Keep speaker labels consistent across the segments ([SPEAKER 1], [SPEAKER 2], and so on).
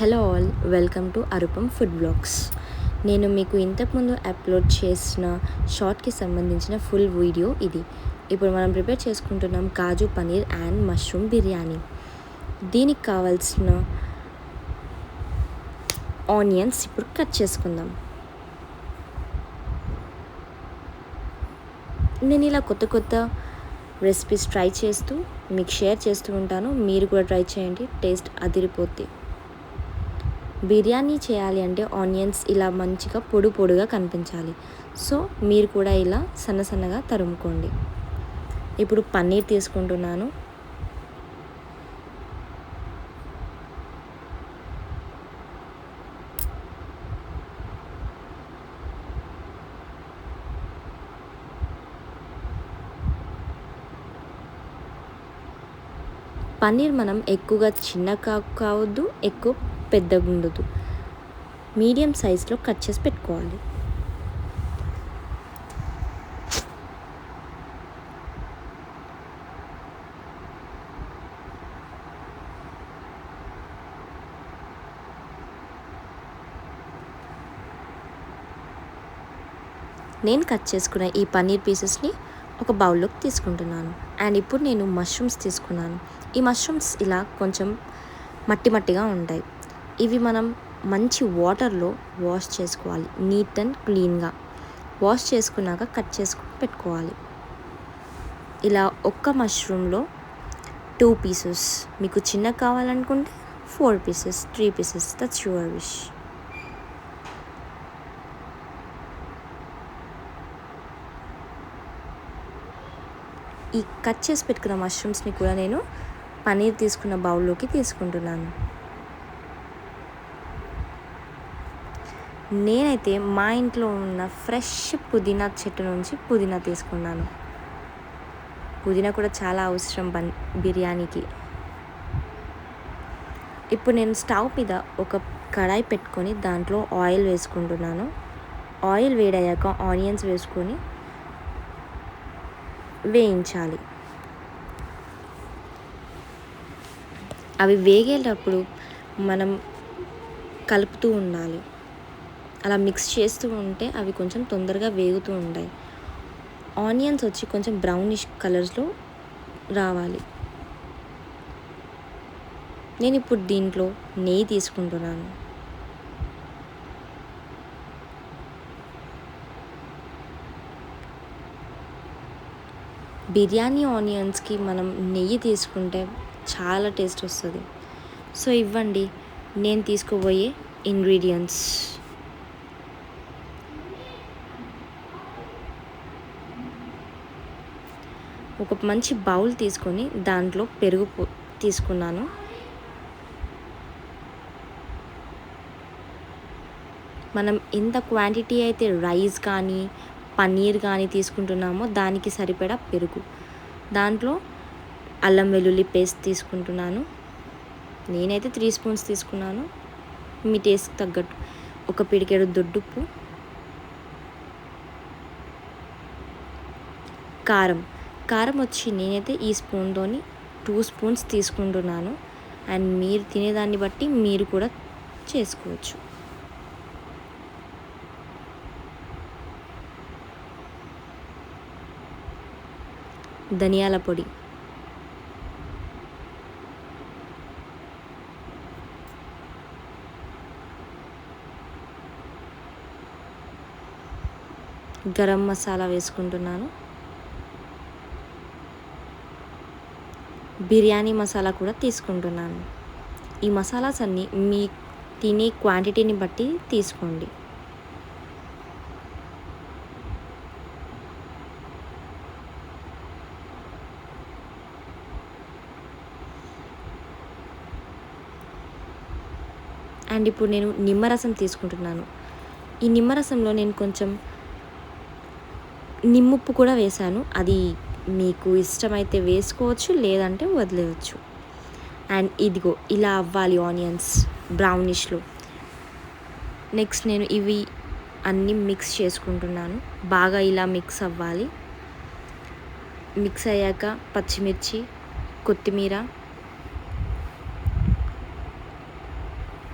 [SPEAKER 1] Hello all, welcome to Arupam food blogs. నేను మీకు ఇంతకుముందు అప్లోడ్ చేసిన షార్ట్కి సంబంధించిన ఫుల్ వీడియో ఇది. ఇప్పుడు మనం ప్రిపేర్ చేసుకుంటున్నాం కాజు పనీర్ అండ్ మష్రూమ్ బిర్యానీ. దీనికి కావాల్సిన ఆనియన్స్ ఇప్పుడు కట్ చేసుకుందాం. నేను ఇలా కొత్త రెసిపీస్ ట్రై చేస్తూ మీకు షేర్ చేస్తూ ఉంటాను. మీరు కూడా ట్రై చేయండి, టేస్ట్ అదిరిపోద్ది. బిర్యానీ చేయాలి అంటే ఆనియన్స్ ఇలా మంచిగా పొడుగా కనిపించాలి. సో మీరు కూడా ఇలా సన్నగా తరుముకోండి. ఇప్పుడు పన్నీర్ తీసుకుంటున్నాను. పన్నీర్ మనం ఎక్కువగా చిన్న కావద్దు, ఎక్కువ పెద్దగా ఉండదు, మీడియం సైజులో కట్ చేసి పెట్టుకోవాలి. నేను కట్ చేసుకున్న ఈ పన్నీర్ పీసెస్ని ఒక బౌల్లోకి తీసుకుంటున్నాను. అండ్ ఇప్పుడు నేను మష్రూమ్స్ తీసుకున్నాను. ఈ మష్రూమ్స్ ఇలా కొంచెం మట్టిగా ఉంటాయి. ఇవి మనం మంచి వాటర్లో వాష్ చేసుకోవాలి. నీట్ అండ్ క్లీన్గా వాష్ చేసుకున్నాక కట్ చేసుకుని పెట్టుకోవాలి. ఇలా ఒక్క మష్రూమ్లో 2 పీసెస్, మీకు చిన్న కావాలనుకుంటే 4 pieces, 3 pieces, that's your wish. ఈ కట్ చేసి పెట్టుకున్న మష్రూమ్స్ని కూడా నేను పన్నీర్ తీసుకున్న బౌల్లోకి తీసుకుంటున్నాను. నేనైతే మా ఇంట్లో ఉన్న ఫ్రెష్ పుదీనా చెట్టు నుంచి పుదీనా తీసుకున్నాను. పుదీనా కూడా చాలా అవసరం బిర్యానీకి. ఇప్పుడు నేను స్టవ్ మీద ఒక కడాయి పెట్టుకొని దాంట్లో ఆయిల్ వేసుకుంటున్నాను. ఆయిల్ వేడయ్యాక ఆనియన్స్ వేసుకొని వేయించాలి. అవి వేగేటప్పుడు మనం కలుపుతూ ఉండాలి. అలా మిక్స్ చేస్తూ ఉంటే అవి కొంచెం తొందరగా వేగుతూ ఉంటాయి. ఆనియన్స్ వచ్చి కొంచెం బ్రౌనిష్ కలర్స్లో రావాలి. నేను ఇప్పుడు దీంట్లో నెయ్యి తీసుకుంటున్నాను. బిర్యానీ ఆనియన్స్కి మనం నెయ్యి తీసుకుంటే చాలా టేస్ట్ వస్తుంది. సో ఇవ్వండి నేను తీసుకోబోయే ఇంగ్రీడియంట్స్. ఒక మంచి బౌల్ తీసుకొని దాంట్లో పెరుగు తీసుకున్నాను. మనం ఎంత క్వాంటిటీ అయితే రైస్ కానీ పన్నీర్ కానీ తీసుకుంటున్నామో దానికి సరిపడా పెరుగు. దాంట్లో అల్లం వెల్లుల్లి పేస్ట్ తీసుకుంటున్నాను. నేనైతే 3 స్పూన్స్ తీసుకున్నాను. మీ టేస్ట్ తగ్గట్టు ఒక పిడికెడు దొడ్డుప్పు, కారం వచ్చి నేనైతే ఈ స్పూన్తోని 2 స్పూన్స్ తీసుకుంటున్నాను. అండ్ మీరు తినేదాన్ని బట్టి మీరు కూడా చేసుకోవచ్చు. ధనియాల పొడి, గరం మసాలా వేసుకుంటున్నాను. బిర్యానీ మసాలా కూడా తీసుకుంటున్నాను. ఈ మసాలాస్ అన్నీ మీ తినే క్వాంటిటీని బట్టి తీసుకోండి. అండ్ ఇప్పుడు నేను నిమ్మరసం తీసుకుంటున్నాను. ఈ నిమ్మరసంలో నేను కొంచెం నిమ్ముప్పు కూడా వేశాను. అది మీకు ఇష్టమైతే వేసుకోవచ్చు, లేదంటే వదిలేయచ్చు. అండ్ ఇదిగో ఇలా అవ్వాలి ఆనియన్స్ బ్రౌనిష్లో. నెక్స్ట్ నేను ఇవి అన్నీ మిక్స్ చేసుకుంటున్నాను. బాగా ఇలా మిక్స్ అవ్వాలి. మిక్స్ అయ్యాక పచ్చిమిర్చి, కొత్తిమీర,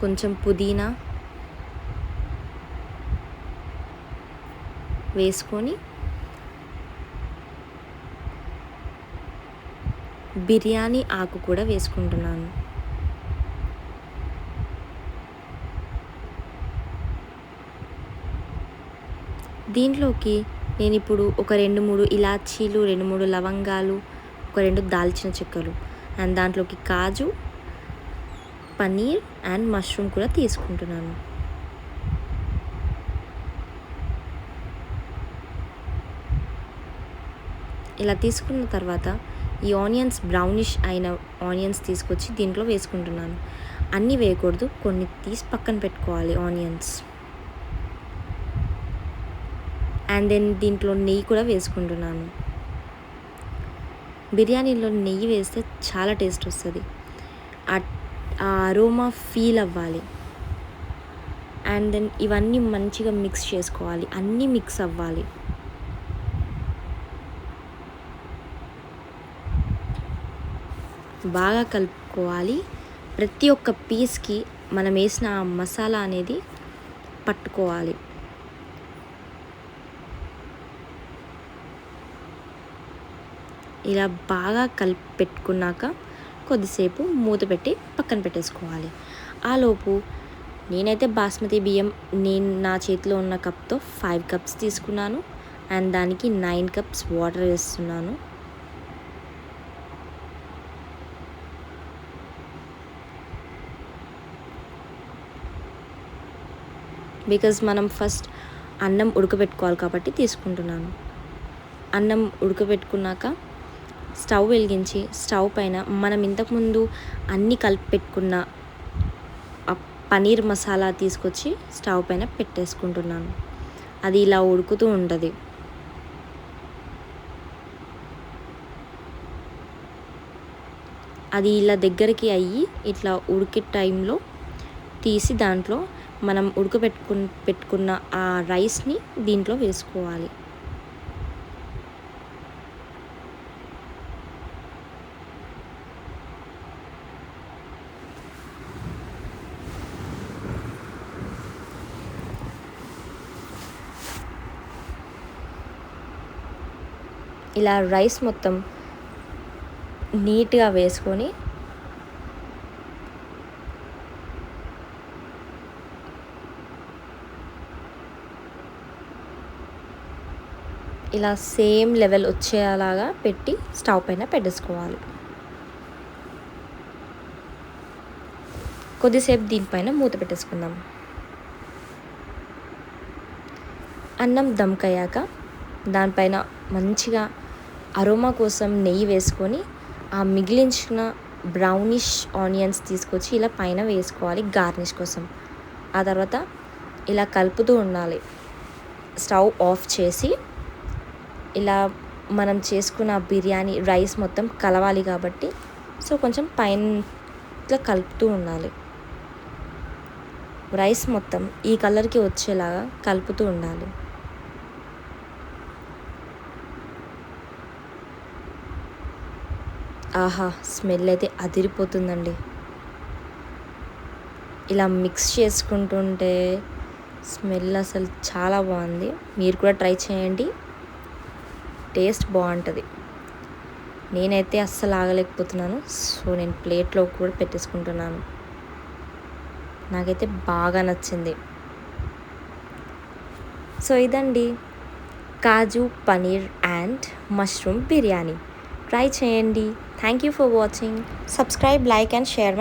[SPEAKER 1] కొంచెం పుదీనా వేసుకొని బిర్యానీ ఆకు కూడా వేసుకుంటున్నాను. దీంట్లోకి నేను ఇప్పుడు ఒక 2-3 ఇలాచీలు, 2-3 లవంగాలు, ఒక 2 దాల్చిన చెక్కలు అండ్ దాంట్లోకి కాజు, పన్నీర్ అండ్ మష్రూమ్ కూడా తీసుకుంటున్నాను. ఇలా తీసుకున్న తర్వాత ఈ ఆనియన్స్ బ్రౌనిష్ అయిన ఆనియన్స్ తీసుకొచ్చి దీంట్లో వేసుకుంటున్నాను. అన్నీ వేయకూడదు, కొన్ని తీసి పక్కన పెట్టుకోవాలి ఆనియన్స్. అండ్ దెన్ దీంట్లో నెయ్యి కూడా వేసుకుంటున్నాను. బిర్యానీలో నెయ్యి వేస్తే చాలా టేస్ట్ వస్తుంది. ఆ అరోమా ఫీల్ అవ్వాలి. అండ్ దెన్ ఇవన్నీ మంచిగా మిక్స్ చేసుకోవాలి, అన్నీ మిక్స్ అవ్వాలి. బాగా కలుపుకోవాలి. ప్రతి ఒక్క పీస్కి మనం వేసిన మసాలా అనేది పట్టుకోవాలి. ఇలా బాగా కలిపి పెట్టుకున్నాక కొద్దిసేపు మూత పెట్టి పక్కన పెట్టేసుకోవాలి. ఆలోపు నేనైతే బాస్మతి బియ్యం నా చేతిలో ఉన్న కప్తో 5 కప్స్ తీసుకున్నాను అండ్ దానికి 9 కప్స్ వాటర్ వేస్తున్నాను. బికాజ్ మనం ఫస్ట్ అన్నం ఉడకబెట్టుకోవాలి కాబట్టి తీసుకుంటున్నాను. అన్నం ఉడకబెట్టుకున్నాక స్టవ్ వెలిగించి స్టవ్ పైన మనం ఇంతకుముందు అన్నీ కలిపి పెట్టుకున్న పనీర్ మసాలా తీసుకొచ్చి స్టవ్ పైన పెట్టేసుకుంటున్నాను. అది ఇలా ఉడుకుతూ ఉంటుంది. అది ఇలా దగ్గరికి అయ్యి ఇట్లా ఉడికే టైంలో తీసి దాంట్లో మనం పెట్టుకున్న ఆ రైస్ని దీంట్లో వేసుకోవాలి. ఇలా రైస్ మొత్తం నీట్గా వేసుకొని ఇలా సేమ్ లెవెల్ వచ్చేలాగా పెట్టి స్టవ్ పైన పెట్టేసుకోవాలి. కొద్దిసేపు దీనిపైన మూత పెట్టేసుకుందాం. అన్నం దమ్కయ్యాక దానిపైన మంచిగా అరోమా కోసం నెయ్యి వేసుకొని ఆ మిగిలించిన బ్రౌనిష్ ఆనియన్స్ తీసుకొచ్చి ఇలా పైన వేసుకోవాలి గార్నిష్ కోసం. ఆ తర్వాత ఇలా కలుపుతూ ఉండాలి. స్టవ్ ఆఫ్ చేసి ఇలా మనం చేసుకున్న బిర్యానీ రైస్ మొత్తం కలవాలి కాబట్టి కొంచెం పైన ఇట్లా కలుపుతూ ఉండాలి. రైస్ మొత్తం ఈ కలర్కి వచ్చేలాగా కలుపుతూ ఉండాలి. ఆహా, స్మెల్ అయితే అదిరిపోతుందండి. ఇలా మిక్స్ చేసుకుంటుంటే స్మెల్ అసలు చాలా బాగుంది. మీరు కూడా ట్రై చేయండి, టేస్ట్ బాగుంటుంది. నేనైతే అస్సలు ఆగలేకపోతున్నాను. నేను ప్లేట్లో కూడా పెట్టేసుకుంటున్నాను. నాకైతే బాగా నచ్చింది. ఇదండి kaju paneer and mushroom biryani. Try చేయండి. Thank you for watching. Subscribe, like and share.